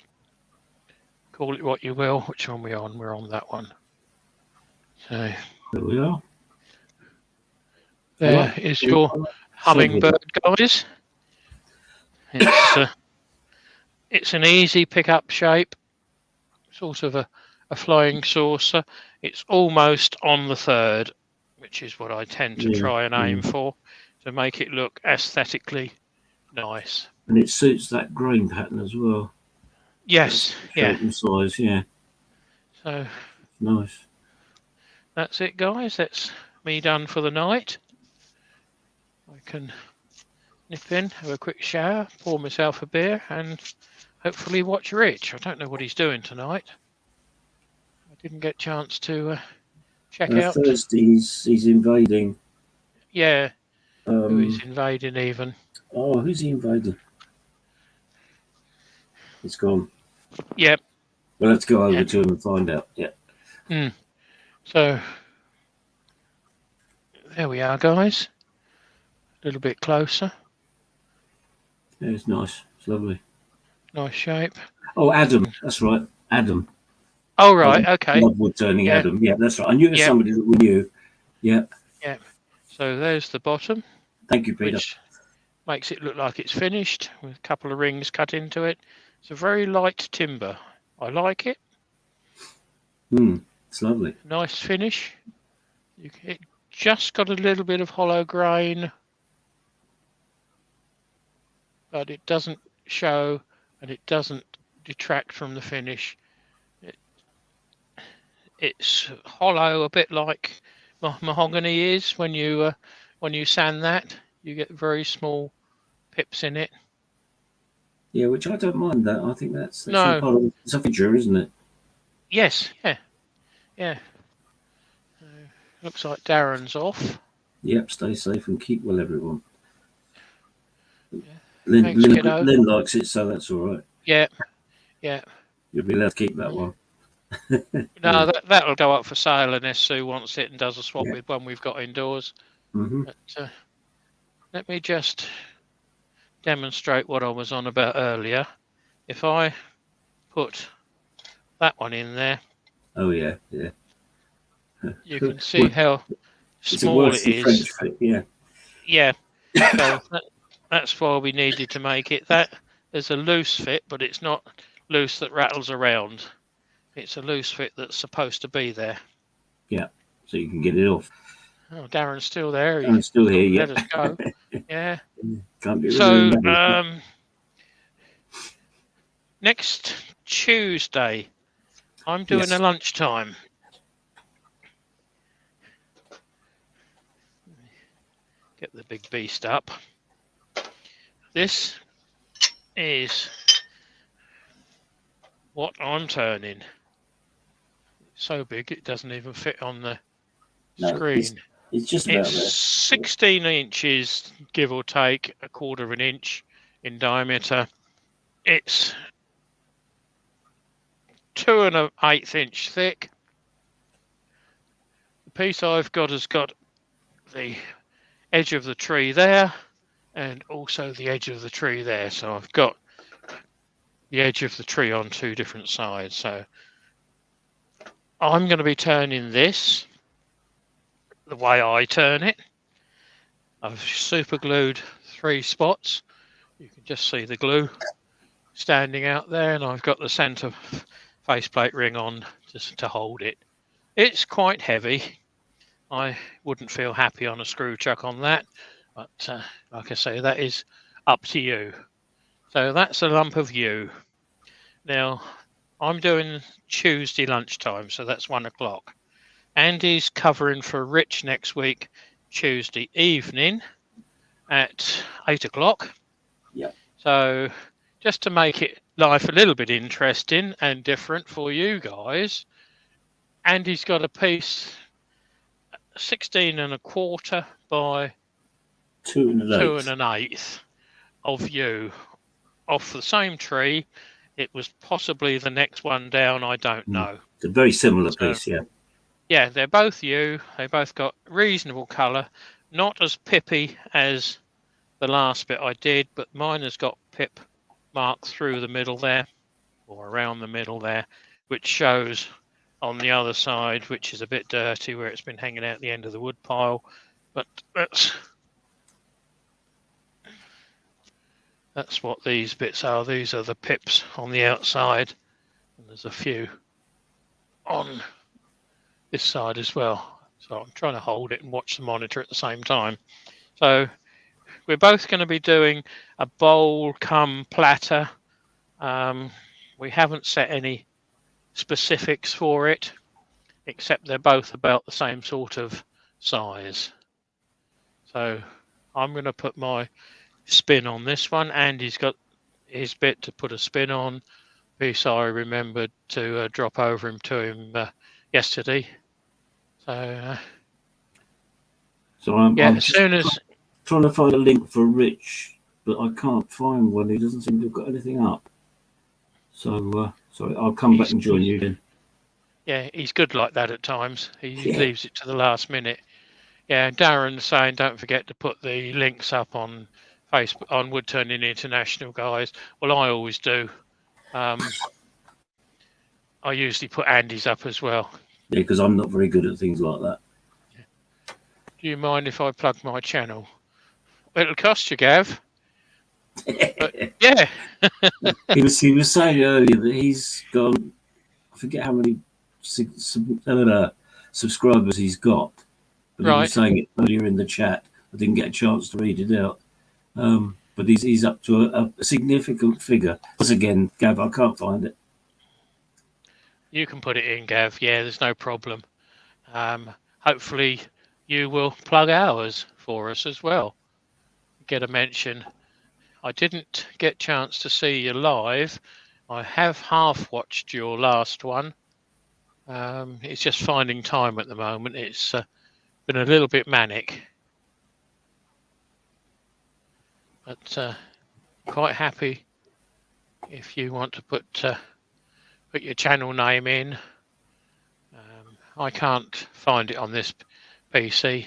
call it what you will. Which one are we on? We're on that one. So there we are. There is your hummingbird, guys. It's an easy pick-up shape, sort of a flying saucer. It's almost on the third, which is what I tend to try and aim for, to make it look aesthetically nice. And it suits that grain pattern as well. Yes, shape and size, yeah. So nice. that's it, guys. That's me done for the night. I can nip in, have a quick shower, pour myself a beer, and hopefully watch Rich. I don't know what he's doing tonight. I didn't get a chance to check out. Thursday, he's invading. Yeah, who he's invading even. Oh, who's he invading? It's gone. Yep. We'll have to go over to him and find out. Yeah. So, there we are, guys. A little bit closer. Yeah, it's nice. It's lovely. Nice shape. Oh, Adam. That's right. Adam. Oh, right. Okay. Love wood turning Adam. Yeah, that's right. I knew it was somebody that we knew. Yeah. Yeah. So there's the bottom. Thank you, Peter. Which makes it look like it's finished with a couple of rings cut into it. It's a very light timber. I like it. It's lovely. Nice finish. It just got a little bit of hollow grain, but it doesn't show and it doesn't detract from the finish. It's hollow, a bit like mahogany is when you sand that. You get very small pips in it. Yeah, which I don't mind. That I think that's no. part of it's a feature, isn't it? Yes. Yeah. Looks like Darren's off. Yep. Stay safe and keep well, everyone. Yeah. Lynn likes it, so that's all right. Yeah. You'll be allowed to keep that one. No, that'll go up for sale unless Sue wants it and does a swap with one we've got indoors. But, let me just demonstrate what I was on about earlier. If I put that one in there, oh yeah, you can see how small it is. Yeah. So that's why we needed to make it. There's a loose fit, but it's not loose that rattles around. It's a loose fit that's supposed to be there. Yeah, so you can get it off. Oh, Darren's still there. He's still here. Yeah. Let us go. Yeah. Can't be so next Tuesday, I'm doing a lunchtime. Get the big beast up. This is what I'm turning. So big it doesn't even fit on the screen. It's just about there. 16 inches, give or take, a quarter of an inch in diameter. It's 2 1/8 inch thick. The piece I've got has got the edge of the tree there and also the edge of the tree there. So I've got the edge of the tree on 2 different sides. So I'm going to be turning this the way I turn it. I've super glued 3 spots. You can just see the glue standing out there, and I've got the centre faceplate ring on just to hold it. It's quite heavy. I wouldn't feel happy on a screw chuck on that, but like I say, that is up to you. So that's a lump of yew. Now, I'm doing Tuesday lunchtime, so that's 1 o'clock. Andy's covering for Rich next week, Tuesday evening at 8 o'clock. Yeah. So just to make it life a little bit interesting and different for you guys, Andy's got a piece 16 1/4 by 2 1/8 of yew off the same tree. It was possibly the next one down, I don't know. It's a very similar piece, yeah. Yeah, they're both yew. They both got reasonable colour. Not as pippy as the last bit I did, but mine has got pip marked through the middle there, or around the middle there, which shows on the other side, which is a bit dirty where it's been hanging out the end of the wood pile. But that's what these bits are. These are the pips on the outside, and there's a few on this side as well. So I'm trying to hold it and watch the monitor at the same time. So we're both going to be doing a bowl cum platter. We haven't set any specifics for it. except they're both about the same sort of size. So I'm going to put my spin on this one. Andy's got his bit to put a spin on. Piece I remembered to drop over to him yesterday. So I'm as soon as trying to find a link for Rich, but I can't find one. He doesn't seem to have got anything up. So sorry, I'll come back and join you again. Yeah, he's good like that at times. He leaves it to the last minute. Yeah, Darren's saying don't forget to put the links up on Facebook on Woodturning International, guys. Well, I always do. I usually put Andy's up as well. Yeah, because I'm not very good at things like that. Do you mind if I plug my channel? It'll cost you, Gav. But, yeah. he was saying earlier that he's got, I forget how many subscribers he's got, but he was saying it earlier in the chat. I didn't get a chance to read it out. But he's up to a significant figure. Once again, Gav, I can't find it. You can put it in, Gav. Yeah, there's no problem. Hopefully you will plug ours for us as well. Get a mention. I didn't get a chance to see you live. I have half watched your last one. It's just finding time at the moment. It's been a little bit manic. But quite happy if you want to put your channel name in. I can't find it on this PC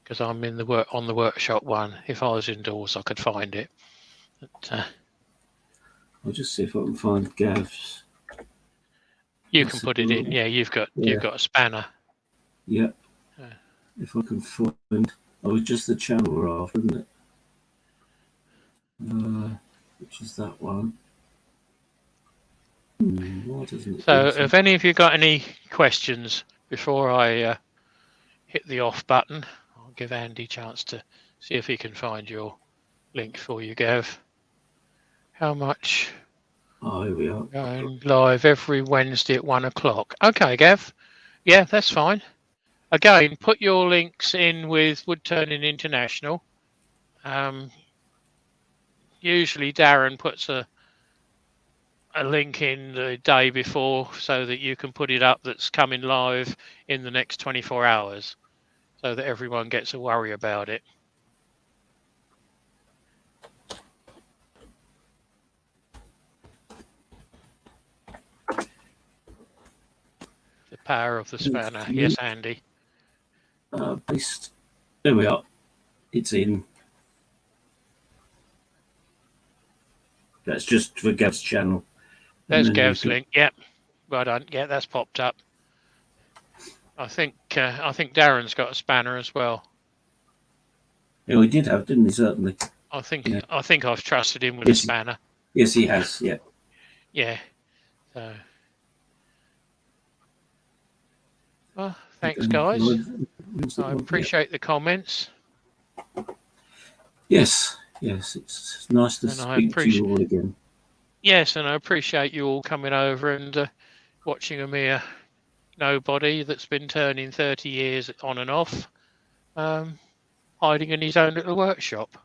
because I'm in on the workshop one. If I was indoors, I could find it. But, I'll just see if I can find Gav's. You can put it in. Yeah, you've got a spanner. Yeah. If I can find, it's just the channel we're after, isn't it? Which is that one? Why doesn't it? So, if any of you got any questions before I hit the off button, I'll give Andy a chance to see if he can find your link for you, Gav. How much? Oh, here we are. Going live every Wednesday at 1 o'clock. Okay, Gav. Yeah, that's fine. Again, put your links in with Woodturning International. Usually Darren puts a link in the day before so that you can put it up that's coming live in the next 24 hours so that everyone gets a worry about it. The power of the spanner. Yes, Andy. There we are. It's in. That's just for Gav's channel. There's Gav's link. Yep. Well done. Yeah, that's popped up. I think Darren's got a spanner as well. Yeah, he did have, didn't he? Certainly. I think I've trusted him with a spanner. Yes, he has. Yeah. Yeah. So. Well, thanks, guys. I appreciate the comments. Yes, it's nice to speak to you all again. Yes, and I appreciate you all coming over and watching a mere nobody that's been turning 30 years on and off, hiding in his own little workshop.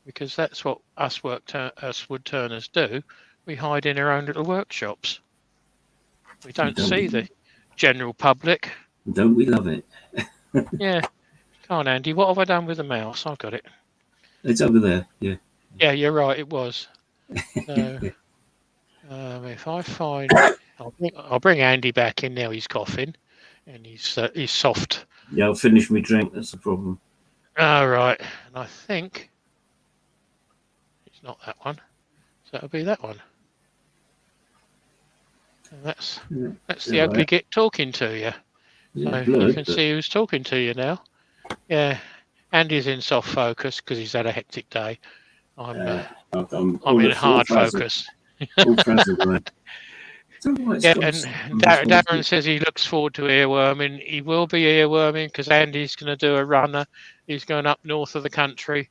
Because that's what us woodturners do. We hide in our own little workshops. We don't see the general public. Don't we love it? Yeah. Come on, Andy. What have I done with the mouse? I've got it. It's over there. Yeah. Yeah, you're right. It was. So, if I find, I'll bring Andy back in now. He's coughing, and he's soft. Yeah, I'll finish my drink. That's the problem. All right, and I think it's not that one. So it'll be that one. And that's the ugly git talking to you. Yeah, so you can see who's talking to you now. Yeah, Andy's in soft focus because he's had a hectic day. I'm in hard focus. Yeah, and Darren says he looks forward to earworming. He will be earworming because Andy's going to do a runner. He's going up north of the country.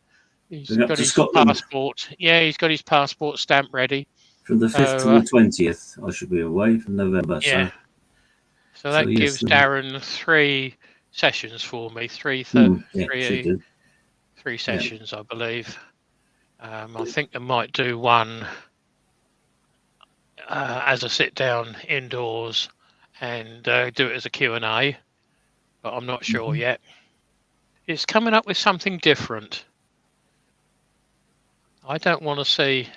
He's got his passport. Yeah, he's got his passport stamp ready. From the 5th to the 20th, I should be away from November. Yeah. So that yes, gives Darren 3 sessions for me, three should do. sessions, I believe. I think I might do one as a sit down indoors and do it as a Q&A, but I'm not sure yet. It's coming up with something different. I don't want to see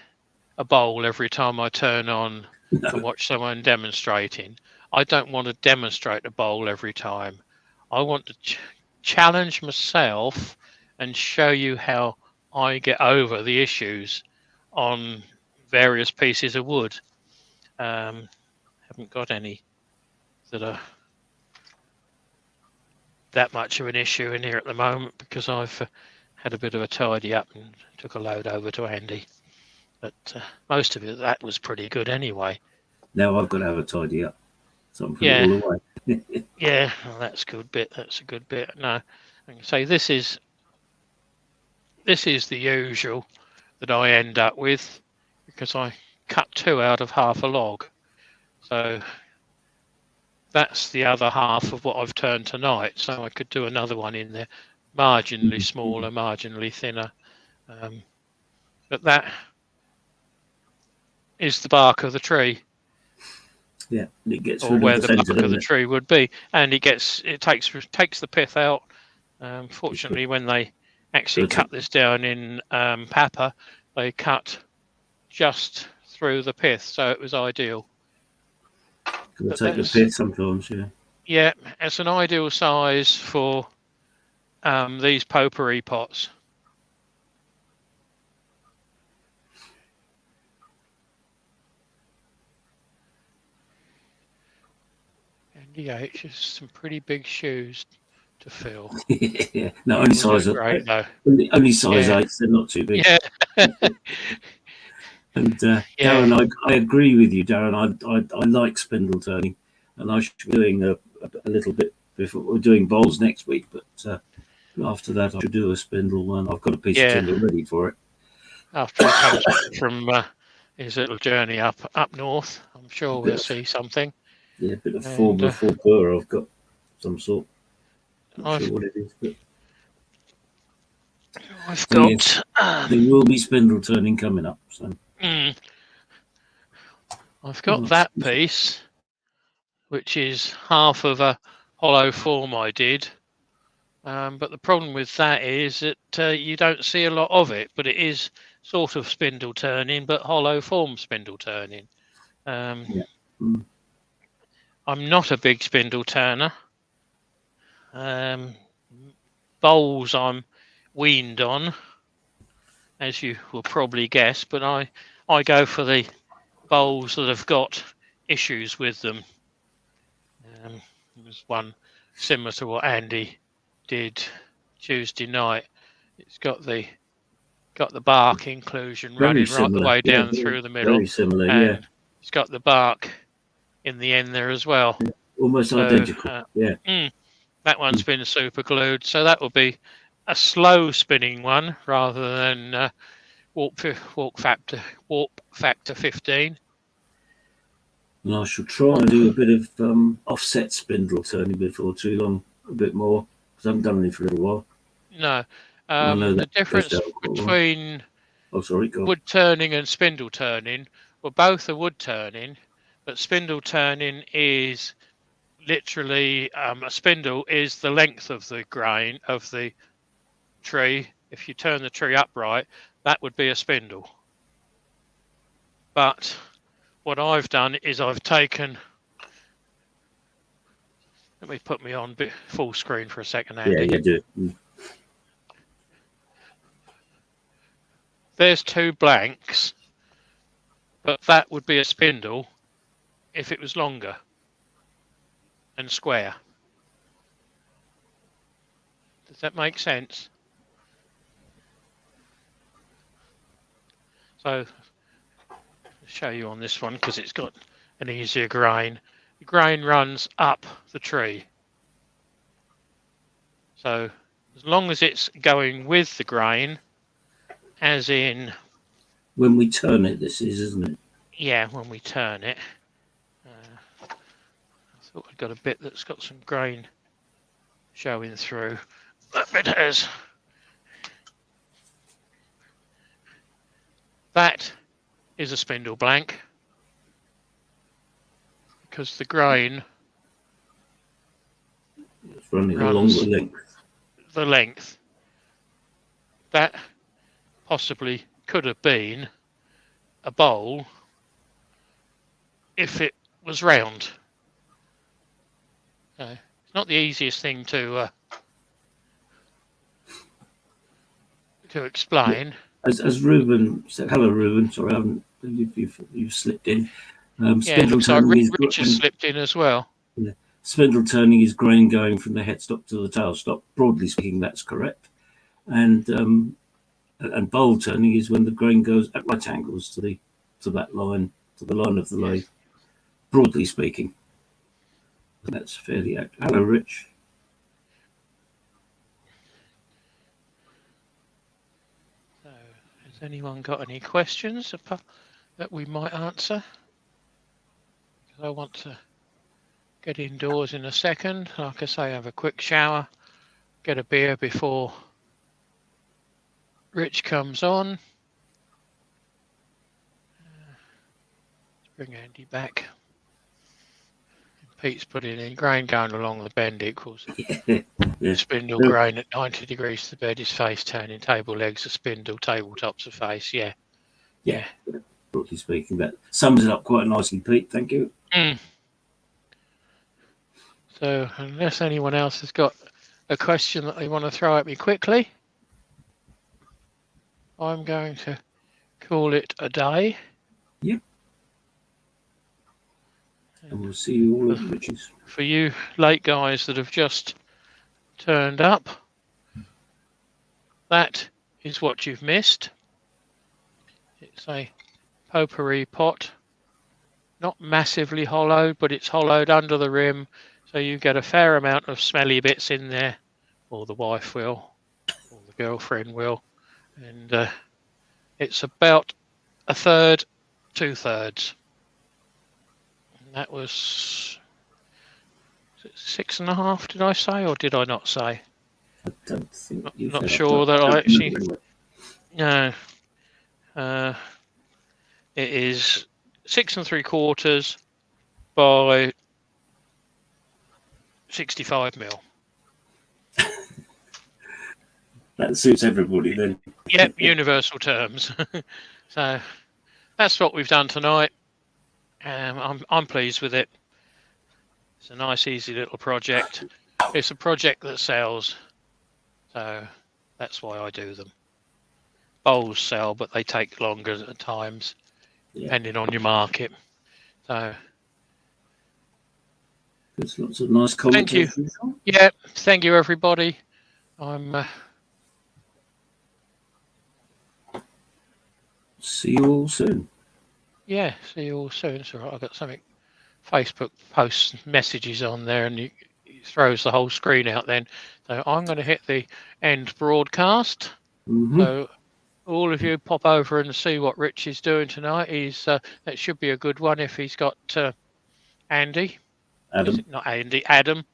a bowl every time I turn on and watch someone demonstrating. I don't want to demonstrate a bowl every time. I want to challenge myself and show you how I get over the issues on various pieces of wood. Haven't got any that are that much of an issue in here at the moment because I've had a bit of a tidy up and took a load over to Andy. But most of it, that was pretty good anyway. Now I've got to have a tidy up, so I'm putting it all away. Yeah, well, that's a good bit. That's a good bit. No, I can say this is the usual that I end up with because I cut 2 out of half a log. So that's the other half of what I've turned tonight. So I could do another one in there, marginally smaller, marginally thinner. But that is the bark of the tree. Yeah, it gets Or rid where of the the centre, bark of the tree would be, and it takes the pith out. Fortunately, when they actually cut this down in Papa, they cut just through the pith, so it was ideal. It'll take the pith sometimes, yeah. Yeah, it's an ideal size for these potpourri pots. Andy H has some pretty big shoes to fill. Yeah, no, only size 8. Only size 8. They're not too big. Yeah. And Darren, I agree with you, Darren. I like spindle turning, and I should be doing a little bit before we're doing bowls next week. But after that, I should do a spindle one. I've got a piece of timber ready for it. After he comes back from his little journey up north, I'm sure we'll see something. Yeah, a bit of former fur I've got some sort. Not sure what it is, but I've got. Yes, there will be spindle turning coming up. So I've got that piece, which is half of a hollow form I did. But the problem with that is that you don't see a lot of it, but it is sort of spindle turning, but hollow form spindle turning. I'm not a big spindle turner. Bowls I'm weaned on, as you will probably guess, but I go for the bowls that have got issues with them. There's one similar to what Andy did Tuesday night. It's got the bark inclusion running right the way down through the middle. Very similar, and it's got the bark in the end there as well. Yeah, almost identical. That one's been super glued, so that will be a slow spinning one rather than warp factor 15. And I shall try and do a bit of offset spindle turning before too long, a bit more, because I haven't done any for a little while. No, the difference between wood turning and spindle turning, well, both are wood turning, but spindle turning is literally a spindle is the length of the grain of the tree. If you turn the tree upright, that would be a spindle. But what I've done is I've taken. Let me put me on full screen for a second, Andy. Yeah, you do. There's 2 blanks, but that would be a spindle if it was longer and square. Does that make sense? So I'll show you on this one because it's got an easier grain. The grain runs up the tree. So as long as it's going with the grain, as in... When we turn it, this is, isn't it? Yeah, when we turn it. Thought I'd got a bit that's got some grain showing through. That bit has. That is a spindle blank because the grain It's running along the length. The length. That possibly could have been a bowl if it was round. It's not the easiest thing to explain. As Ruben said, hello Ruben. Sorry, you've slipped in. Spindle turning Rich has slipped in as well. Yeah. Spindle turning is grain going from the headstock to the tailstock. Broadly speaking, that's correct. And bowl turning is when the grain goes at right angles to that line, to the line of the lathe. Broadly speaking, that's fairly accurate. Hello, Rich. So, has anyone got any questions that we might answer? I want to get indoors in a second. Like I say, have a quick shower, get a beer before Rich comes on. Let's bring Andy back. Pete's putting in grain going along the bend equals spindle grain at 90 degrees to the bed is face turning, table legs are spindle, tabletops are face. Yeah. Broadly speaking, that sums it up quite nicely, Pete. Thank you. So unless anyone else has got a question that they want to throw at me quickly, I'm going to call it a day. Yep. And we'll see you all at Rich's. For you late guys that have just turned up, that is what you've missed. It's a potpourri pot, not massively hollowed, but it's hollowed under the rim, so you get a fair amount of smelly bits in there, or the wife will, or the girlfriend will, and it's about 1/3, 2/3. And that was 6.5, did I say, or did I not say? I don't think not sure that I actually. No. It is 6 3/4 by 65 mil. That suits everybody then. Yep, universal terms. So that's what we've done tonight. I'm pleased with it. It's a nice, easy little project. It's a project that sells, so that's why I do them. Bowls sell, but they take longer at times, depending on your market. So there's lots of nice comments. Thank you. Yeah, thank you everybody. I'm see you all soon. Yeah, see you all soon. It's all right. I've got something Facebook posts messages on there, and it throws the whole screen out then. So I'm going to hit the end broadcast. So all of you pop over and see what Rich is doing tonight. That should be a good one if he's got Andy. Adam. Is it not Andy? Adam.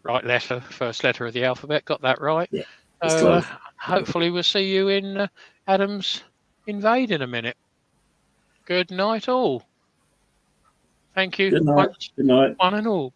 Right letter, first letter of the alphabet. Got that right. Yeah. So hopefully we'll see you in Adam's Invade in a minute. Good night all. Thank you. Good night. Good night. One and all.